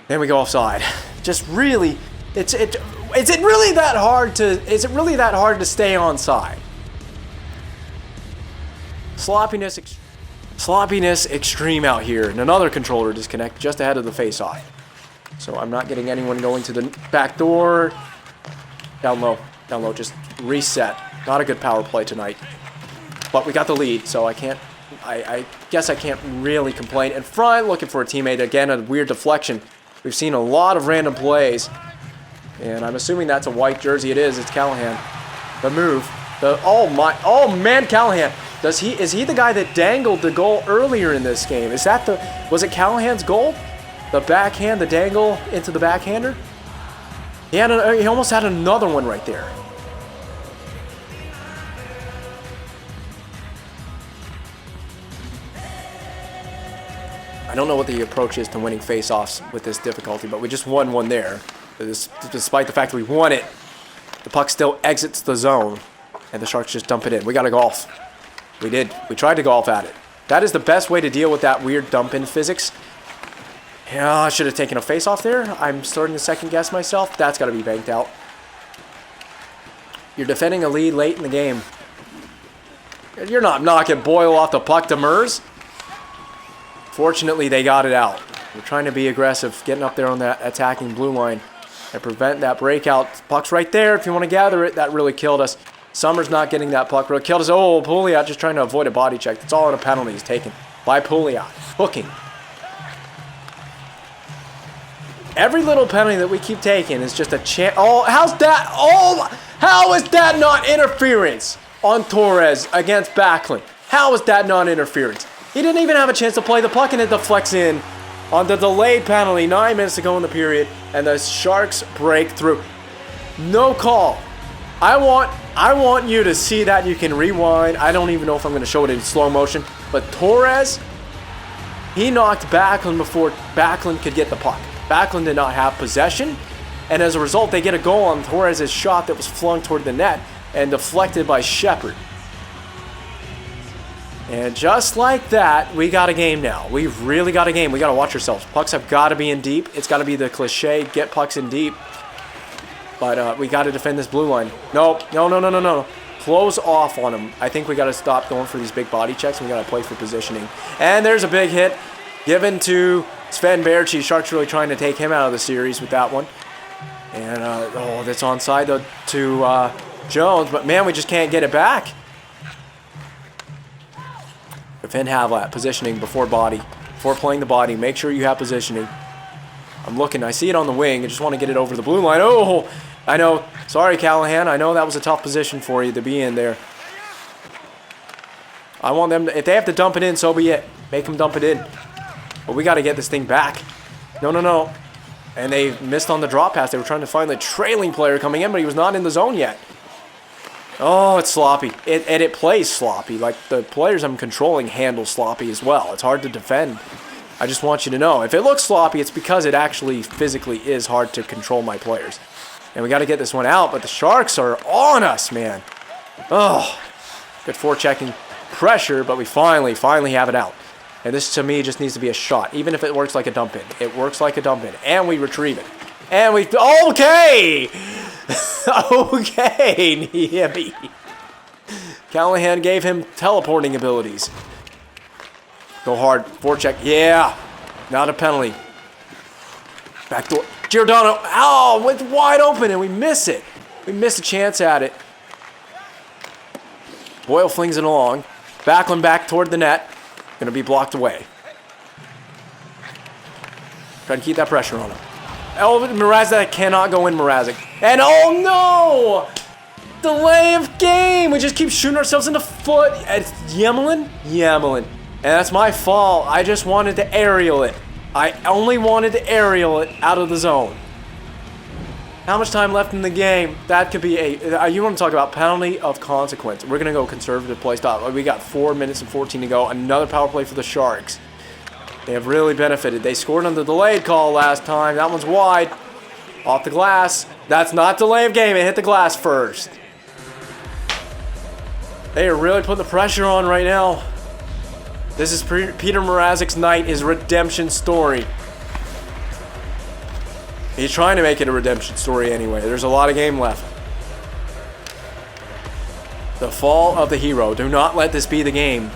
Then we go offside. Just really, is it really that hard to stay onside? Sloppiness extreme out here. And another controller disconnect just ahead of the face-off. So I'm not getting anyone going to the back door. Down low, just reset. Not a good power play tonight. But we got the lead, so I guess I can't really complain. In front, looking for a teammate. Again, a weird deflection. We've seen a lot of random plays. And I'm assuming that's a white jersey. It is. It's Callahan. The move. Oh man, Callahan. Is he the guy that dangled the goal earlier in this game? Was it Callahan's goal? The backhand, the dangle into the backhander? He almost had another one right there. I don't know what the approach is to winning face-offs with this difficulty, but we just won one there. Despite the fact that we won it, the puck still exits the zone, and the Sharks just dump it in. We got to golf. We did. We tried to golf at it. That is the best way to deal with that weird dump-in physics. Yeah, I should have taken a face-off there. I'm starting to second-guess myself. That's got to be banked out. You're defending a lead late in the game. You're not knocking Boyle off the puck to Mers. Fortunately, they got it out. We're trying to be aggressive, getting up there on that attacking blue line and prevent that breakout. Puck's right there if you want to gather it. That really killed us. Summers not getting that puck. Really killed us. Oh, Pouliot just trying to avoid a body check. That's all in a penalty is taken by Pouliot. Hooking. Every little penalty that we keep taking is just a chance. Oh, how's that? Oh, how is that not interference on Torres against Backlund? How is that not interference? He didn't even have a chance to play the puck, and it deflects in on the delayed penalty. 9 minutes to go in the period, and the Sharks break through. No call. I want you to see that. You can rewind. I don't even know if I'm going to show it in slow motion, but Torres, he knocked Backlund before Backlund could get the puck. Backlund did not have possession, and as a result, they get a goal on Torres' shot that was flung toward the net and deflected by Shepard. And just like that, we got a game now. We've really got a game. We got to watch ourselves. Pucks have got to be in deep. It's got to be the cliche, get pucks in deep. But we got to defend this blue line. No. Close off on him. I think we got to stop going for these big body checks, and we got to play for positioning. And there's a big hit given to Sven Berchi. Sharks really trying to take him out of the series with that one. And, that's onside to Jones. But, man, we just can't get it back. Defend Havlat, positioning before playing the body. Make sure you have positioning. I'm looking. I see it on the wing. I just want to get it over the blue line. Oh, I know. Sorry, Callahan. I know that was a tough position for you to be in there. I want them to, if they have to dump it in, so be it. Make them dump it in. But we got to get this thing back. No. And they missed on the drop pass. They were trying to find the trailing player coming in, but he was not in the zone yet. Oh, it's sloppy. It plays sloppy. Like, the players I'm controlling handle sloppy as well. It's hard to defend. I just want you to know. If it looks sloppy, it's because it actually physically is hard to control my players. And we got to get this one out, but the Sharks are on us, man. Oh, good forechecking pressure, but we finally have it out. And this, to me, just needs to be a shot, even if it works like a dump-in. It works like a dump-in, and we retrieve it. And we... Okay! Okay, Niemi. Callahan gave him teleporting abilities. Go hard. Forecheck. Yeah. Not a penalty. Backdoor. Giordano. Oh, it's wide open, and we miss it. We miss a chance at it. Boyle flings it along. Backlund back toward the net. Going to be blocked away. Try to keep that pressure on him. Oh, Mrazek cannot go in, Mrazek. And oh no! Delay of game! We just keep shooting ourselves in the foot. It's Yemelin? And that's my fault. I just wanted to aerial it. I only wanted to aerial it out of the zone. How much time left in the game? That could be a... you want to talk about penalty of consequence. We're going to go conservative play stop. We got 4 minutes and 14 to go. Another power play for the Sharks. They have really benefited. They scored on the delayed call last time. That one's wide. Off the glass. That's not delay of game. It hit the glass first. They are really putting the pressure on right now. This is Peter Mrazek's night, his redemption story. He's trying to make it a redemption story anyway. There's a lot of game left. The fall of the hero. Do not let this be the game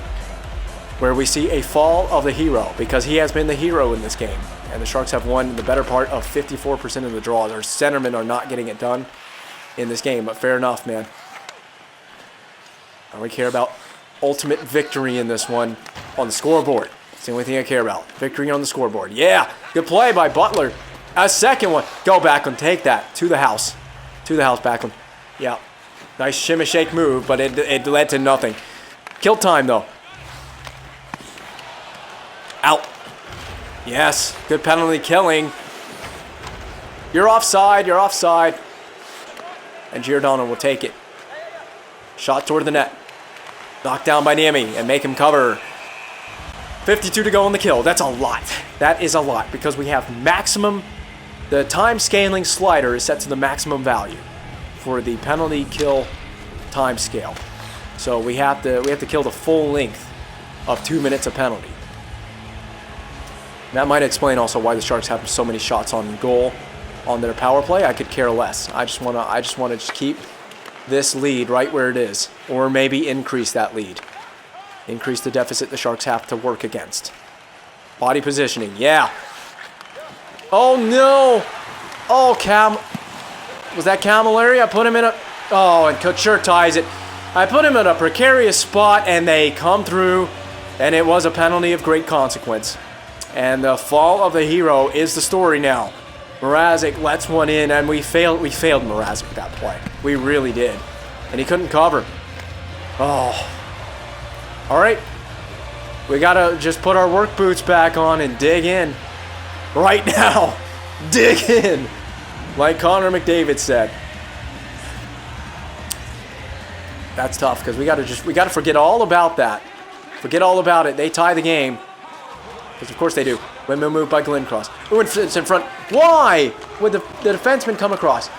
where we see a fall of the hero, because he has been the hero in this game. And the Sharks have won the better part of 54% of the draws. Our centermen are not getting it done in this game, but fair enough, man. I only care about ultimate victory in this one on the scoreboard. It's the only thing I care about. Victory on the scoreboard. Yeah, good play by Butler. A second one. Go Backlund, take that. To the house. To the house, Backlund. Yeah. Nice shimmy shake move, but it led to nothing. Kill time, though. Out. Yes. Good penalty killing. You're offside. You're offside. And Giordano will take it. Shot toward the net. Knocked down by Niemi and make him cover. 52 to go on the kill. That's a lot. That is a lot because we have maximum... The time scaling slider is set to the maximum value for the penalty kill time scale. So we have to kill the full length of 2 minutes of penalty. That might explain also why the Sharks have so many shots on goal on their power play. I could care less. I just want to just keep this lead right where it is, or maybe increase that lead. Increase the deficit the Sharks have to work against. Body positioning, yeah. Oh no! Oh, was that Camilleri? I put him in a... Oh, and Couture ties it. I put him in a precarious spot, and they come through, and it was a penalty of great consequence. And the fall of the hero is the story now. Mrazek lets one in, and we failed Mrazek with that play. We really did. And he couldn't cover. Oh. All right. We got to just put our work boots back on and dig in. Right now. Dig in. Like Connor McDavid said. That's tough because we got to forget all about that. Forget all about it. They tie the game. Because of course they do. Windmill move by Glenncross. Ooh, it's in front. Why would the defenseman come across?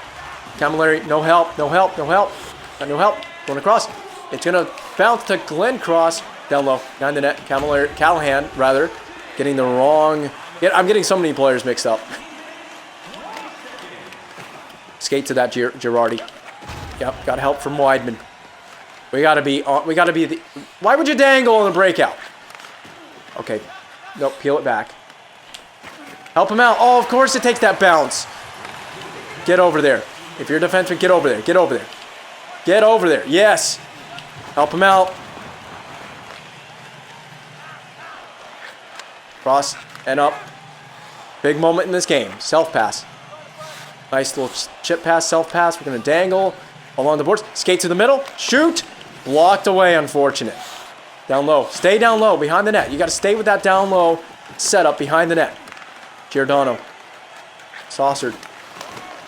Camilleri, no help, no help, no help. No help. Going across. It's going to bounce to Glenncross. Down low. Behind the net. Callahan, rather. Getting the wrong... I'm getting so many players mixed up. Skate to that Girardi. Yep, got help from Weidman. We gotta be the... Why would you dangle on the breakout? Okay. Nope, peel it back. Help him out. Oh, of course it takes that bounce. Get over there. If you're a defenseman, get over there. Get over there. Get over there. Yes. Help him out. Cross and up. Big moment in this game. Self-pass. Nice little chip pass, self-pass. We're going to dangle along the boards. Skate to the middle. Shoot. Blocked away, unfortunate. Down low. Stay down low behind the net. You got to stay with that down low setup behind the net. Giordano. Saucered.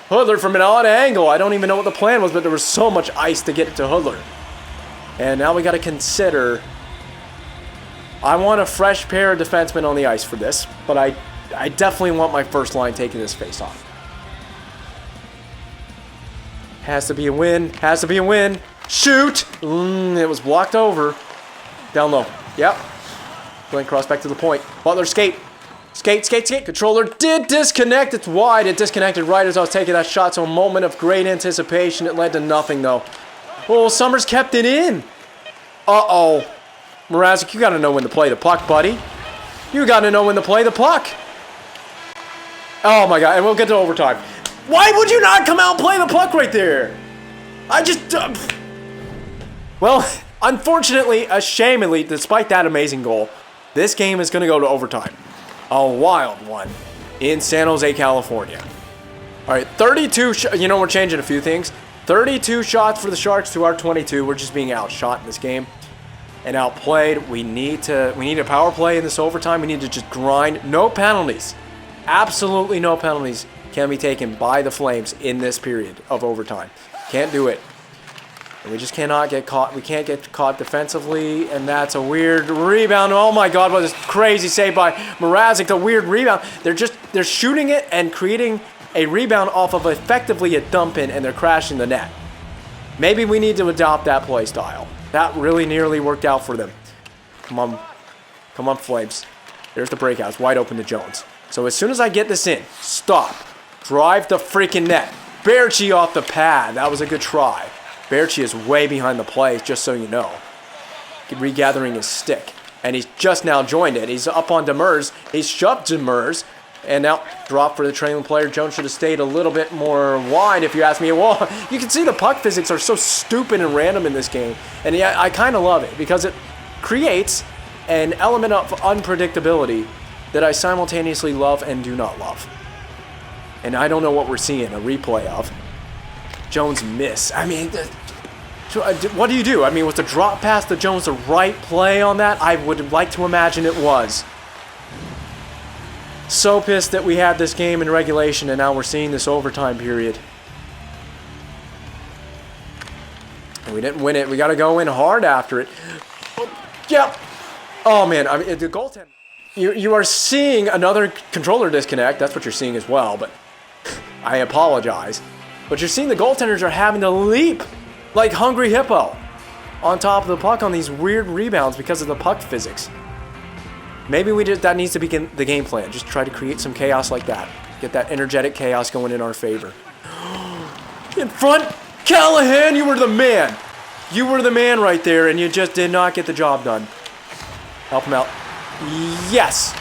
Hoodler from an odd angle. I don't even know what the plan was, but there was so much ice to get it to Hoodler. And now we got to consider... I want a fresh pair of defensemen on the ice for this, but I definitely want my first line taking this face-off. Has to be a win. Has to be a win. Shoot! It was blocked over. Down low. Yep. Glenncross back to the point. Butler skate. Skate, skate, skate. Controller did disconnect. It's wide. It disconnected right as I was taking that shot. So a moment of great anticipation. It led to nothing, though. Oh, Summers kept it in. Uh-oh. Mrazek, you got to know when to play the puck, buddy. You got to know when to play the puck. Oh, my God. And we'll get to overtime. Why would you not come out and play the puck right there? I just... Well, unfortunately, ashamedly, despite that amazing goal, this game is going to go to overtime. A wild one in San Jose, California. All right, 32... You know, we're changing a few things. 32 shots for the Sharks to our 22. We're just being outshot in this game. And outplayed. We need a power play in this overtime. We need to just grind. No penalties. Absolutely no penalties can be taken by the Flames in this period of overtime. Can't do it. And we just cannot get caught. We can't get caught defensively, and that's a weird rebound. Oh my God, what a crazy save by Mrazek. The weird rebound. They're shooting it and creating a rebound off of effectively a dump in, and they're crashing the net. Maybe we need to adopt that play style. That really nearly worked out for them. Come on, Flames. There's the breakout. It's wide open to Jones. So as soon as I get this in, stop. Drive the freaking net. Baertschi off the pad. That was a good try. Baertschi is way behind the play, just so you know. Regathering his stick. And he's just now joined it. He's up on Demers. He's shoved Demers. And now, drop for the trailing player. Jones should have stayed a little bit more wide, if you ask me. Well, you can see the puck physics are so stupid and random in this game. And yeah, I kind of love it, because it creates an element of unpredictability that I simultaneously love and do not love. And I don't know what we're seeing, a replay of. Jones miss. I mean, what do you do? I mean, was the drop pass to Jones the right play on that? I would like to imagine it was. So pissed that we had this game in regulation and now we're seeing this overtime period. And we didn't win it. We got to go in hard after it. Yep. Oh, man. I mean, the goaltender. You are seeing another controller disconnect. That's what you're seeing as well, but I apologize. But you're seeing the goaltenders are having to leap like Hungry Hippo on top of the puck on these weird rebounds because of the puck physics. Maybe that needs to be the game plan. Just try to create some chaos like that. Get that energetic chaos going in our favor. In front, Callahan, you were the man. You were the man right there, and you just did not get the job done. Help him out. Yes.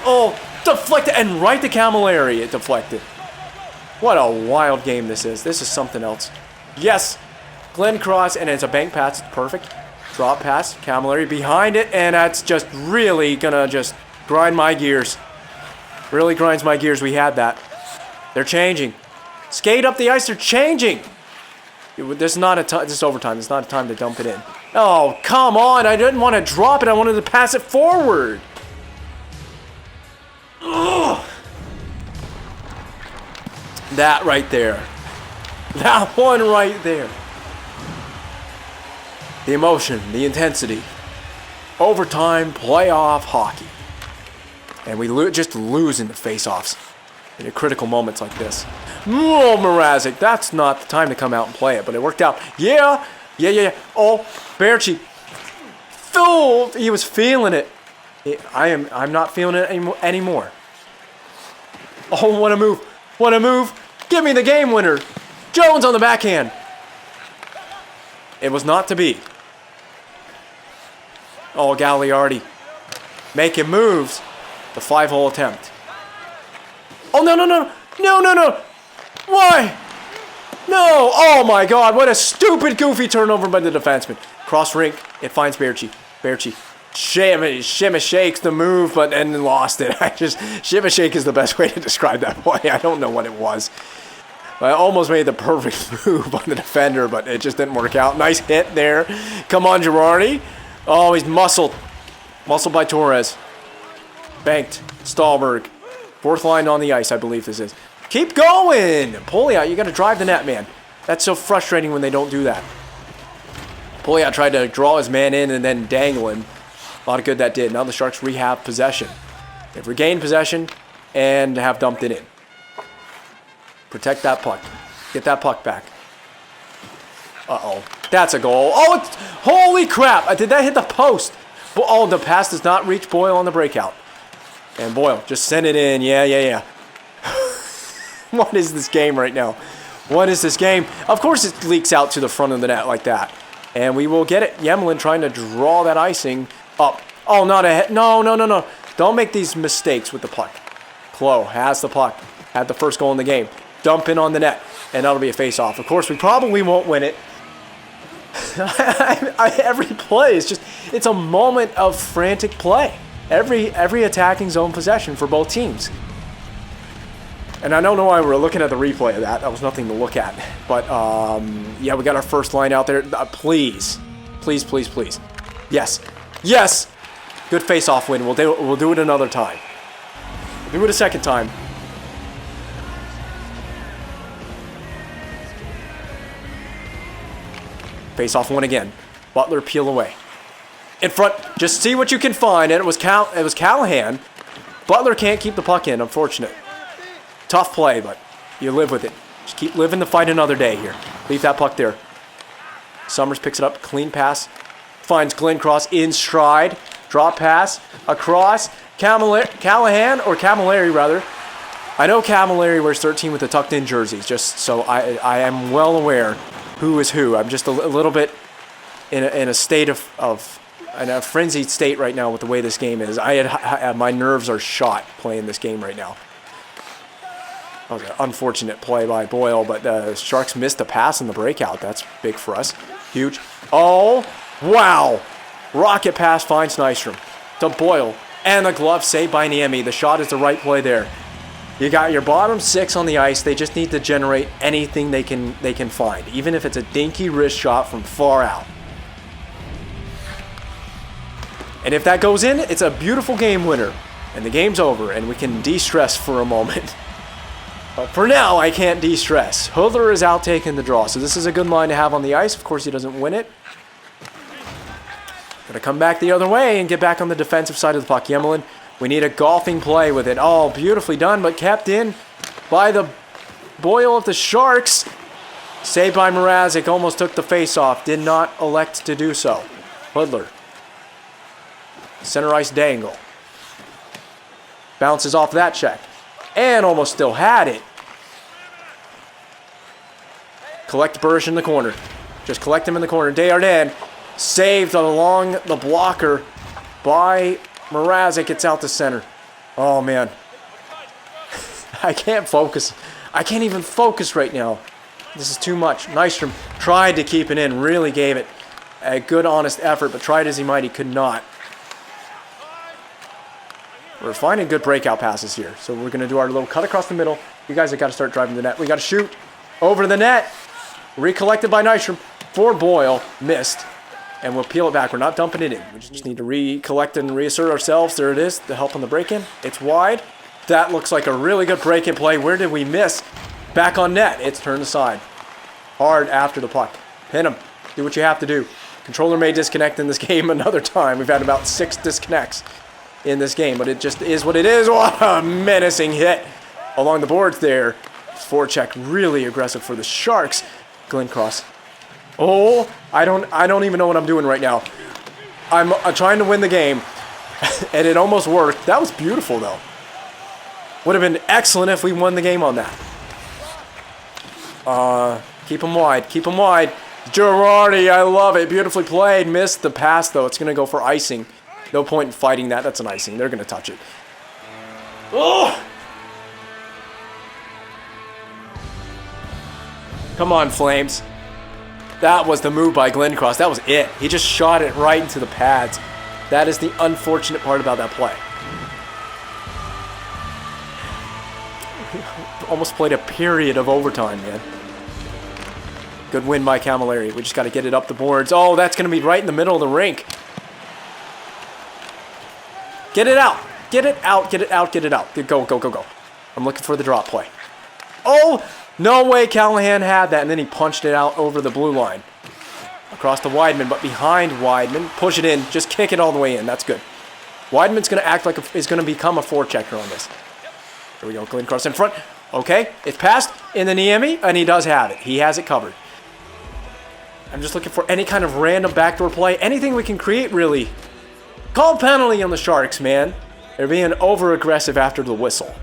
Oh, deflected, and right to Camilleri, it deflected. What a wild game this is. This is something else. Yes. Glenn Cross, and it's a bank pass. It's perfect. Drop pass. Camilleri behind it, and that's just really gonna just grind my gears. Really grinds my gears. We had that. They're changing. Skate up the ice. They're changing. This is overtime. It's not a time to dump it in. Oh, come on. I didn't want to drop it. I wanted to pass it forward. Ugh. That right there. That one right there. The emotion, the intensity. Overtime, playoff hockey. And we just lose in the face-offs in critical moments like this. Oh, Mrazek, that's not the time to come out and play it, but it worked out. Yeah. Oh, Baertschi. He was feeling it. I'm not feeling it anymore. Oh, what a move. What a move. Give me the game winner. Jones on the backhand. It was not to be. Oh, Gagliardi. Making moves. The 5-hole attempt. Oh, no. Why? No. Oh, my God. What a stupid, goofy turnover by the defenseman. Cross rink. It finds Baertschi. Shimmy shakes the move, but then lost it. Shimmy shake is the best way to describe that play. I don't know what it was. I almost made the perfect move on the defender, but it just didn't work out. Nice hit there. Come on, Girardi. Oh, he's muscled. Muscled by Torres. Banked. Stahlberg. Fourth line on the ice, I believe this is. Keep going! Pouliot, you got to drive the net, man. That's so frustrating when they don't do that. Pouliot tried to draw his man in and then dangle him. A lot of good that did. Now the Sharks rehab possession. They've regained possession and have dumped it in. Protect that puck. Get that puck back. Uh-oh. That's a goal. Oh, holy crap. Did that hit the post? Oh, the pass does not reach Boyle on the breakout. And Boyle, just send it in. Yeah. What is this game right now? What is this game? Of course it leaks out to the front of the net like that. And we will get it. Yemlin trying to draw that icing up. Oh, not ahead. No. Don't make these mistakes with the puck. Klo has the puck. Had the first goal in the game. Dump in on the net. And that'll be a face-off. Of course, we probably won't win it. Every play is just, it's a moment of frantic play. Every attacking zone possession for both teams. And I don't know why we're looking at the replay of that. That was nothing to look at. But, yeah, we got our first line out there. Please. Yes. Good face-off win. We'll do it another time. We'll do it a second time. Face off one again. Butler peel away. In front, just see what you can find, and it was Callahan. Butler can't keep the puck in, unfortunate. Tough play, but you live with it. Just keep living to fight another day here. Leave that puck there. Summers picks it up, clean pass. Finds Glenn Cross in stride. Drop pass, across. Callahan, or Camilleri rather. I know Camilleri wears 13 with the tucked in jerseys, just so I am well aware who is who. I'm just a little bit in a state in a frenzied state right now with the way this game is. My nerves are shot playing this game right now. That was an unfortunate play by Boyle, but the Sharks missed a pass in the breakout. That's big for us. Huge. Oh, wow. Rocket pass finds Nystrom to Boyle. And the glove saved by Niemi. The shot is the right play there. You got your bottom six on the ice. They just need to generate anything they can find, even if it's a dinky wrist shot from far out. And if that goes in, it's a beautiful game winner. And the game's over, and we can de-stress for a moment. But for now, I can't de-stress. Hudler is out taking the draw, so this is a good line to have on the ice. Of course, he doesn't win it. Gonna come back the other way and get back on the defensive side of the puck. Yemelin, we need a golfing play with it. Oh, beautifully done, but kept in by the Boyle of the Sharks. Saved by Mrazek, almost took the face-off. Did not elect to do so. Hudler. Center ice dangle. Bounces off that check. And almost still had it. Collect Burrish in the corner. Just collect him in the corner. Desjardins saved along the blocker by Mrazek. It's out to center. Oh, man. I can't focus. I can't even focus right now. This is too much. Nystrom tried to keep it in. Really gave it a good, honest effort, but tried as he might, he could not. We're finding good breakout passes here. So we're going to do our little cut across the middle. You guys have got to start driving the net. We got to shoot over the net. Recollected by Nystrom for Boyle. Missed. And we'll peel it back. We're not dumping it in. We just need to recollect and reassert ourselves. There it is. The help on the break-in. It's wide. That looks like a really good break-in play. Where did we miss? Back on net. It's turned aside. Hard after the puck. Pin him. Do what you have to do. Controller may disconnect in this game another time. We've had about 6 disconnects in this game, but it just is what it is. What a menacing hit along the boards there. Forecheck really aggressive for the Sharks. Glenn Cross. Oh, I don't even know what I'm doing right now. I'm trying to win the game, and it almost worked. That was beautiful, though. Would have been excellent if we won the game on that. Keep him wide. Keep him wide. Girardi, I love it. Beautifully played. Missed the pass, though. It's going to go for icing. No point in fighting that. That's an icing. They're going to touch it. Oh! Come on, Flames. That was the move by Glenn Cross. That was it. He just shot it right into the pads. That is the unfortunate part about that play. Almost played a period of overtime, man. Good win by Camilleri. We just got to get it up the boards. Oh, that's going to be right in the middle of the rink. Get it out. Get it out. Get it out. Get it out. Go, go, go, go. I'm looking for the drop play. Oh, no way Callahan had that. And then he punched it out over the blue line. Across to Weidman, but behind Weidman. Push it in. Just kick it all the way in. That's good. Weidman's going to act like is going to become a forechecker on this. Here we go. Glenn Cross in front. Okay. It's passed in the Niemi, and he does have it. He has it covered. I'm just looking for any kind of random backdoor play. Anything we can create, really. Call penalty on the Sharks, man. They're being over-aggressive after the whistle.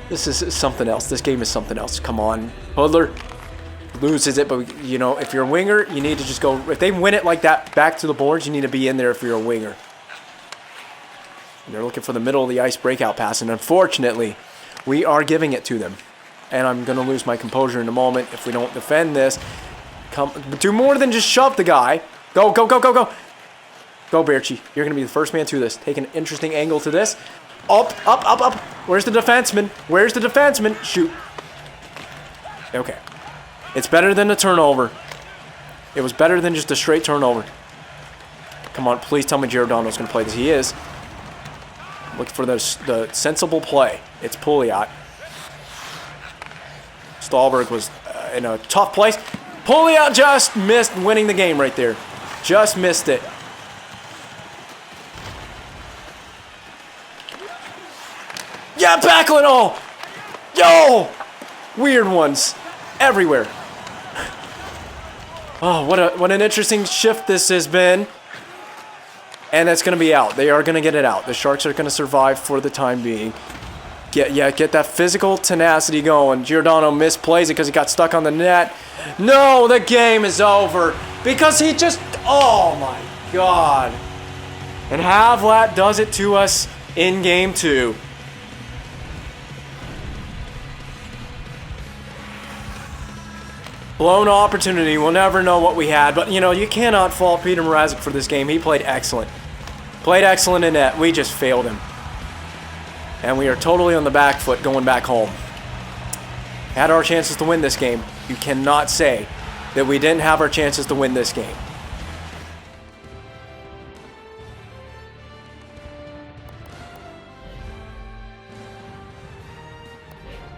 This is something else. This game is something else. Come on. Hudler loses it, but, you know, if you're a winger, you need to just go. If they win it like that back to the boards, you need to be in there if you're a winger. And they're looking for the middle of the ice breakout pass, and unfortunately, we are giving it to them. And I'm going to lose my composure in a moment if we don't defend this. Do more than just shove the guy. Go, go, go, go, go. Go, Berchi. You're going to be the first man to this. Take an interesting angle to this. Up, up, up, up. Where's the defenseman? Where's the defenseman? Shoot. Okay. It's better than a turnover. It was better than just a straight turnover. Come on, please tell me Giordano's going to play this. He is. Looking for the sensible play. It's Pouliot. Stahlberg was in a tough place. Pouliot just missed winning the game right there. Just missed it. Yeah, Backlund. Oh, yo, weird ones everywhere. Oh, what an interesting shift this has been. And that's going to be out. They are going to get it out. The Sharks are going to survive for the time being. Get that physical tenacity going. Giordano misplays it because he got stuck on the net. No, the game is over because he just, oh my God. And Havlat does it to us in game 2. Blown opportunity. We'll never know what we had. But, you know, you cannot fault Peter Mrazek for this game. He played excellent. Played excellent in net. We just failed him. And we are totally on the back foot going back home. Had our chances to win this game. You cannot say that we didn't have our chances to win this game.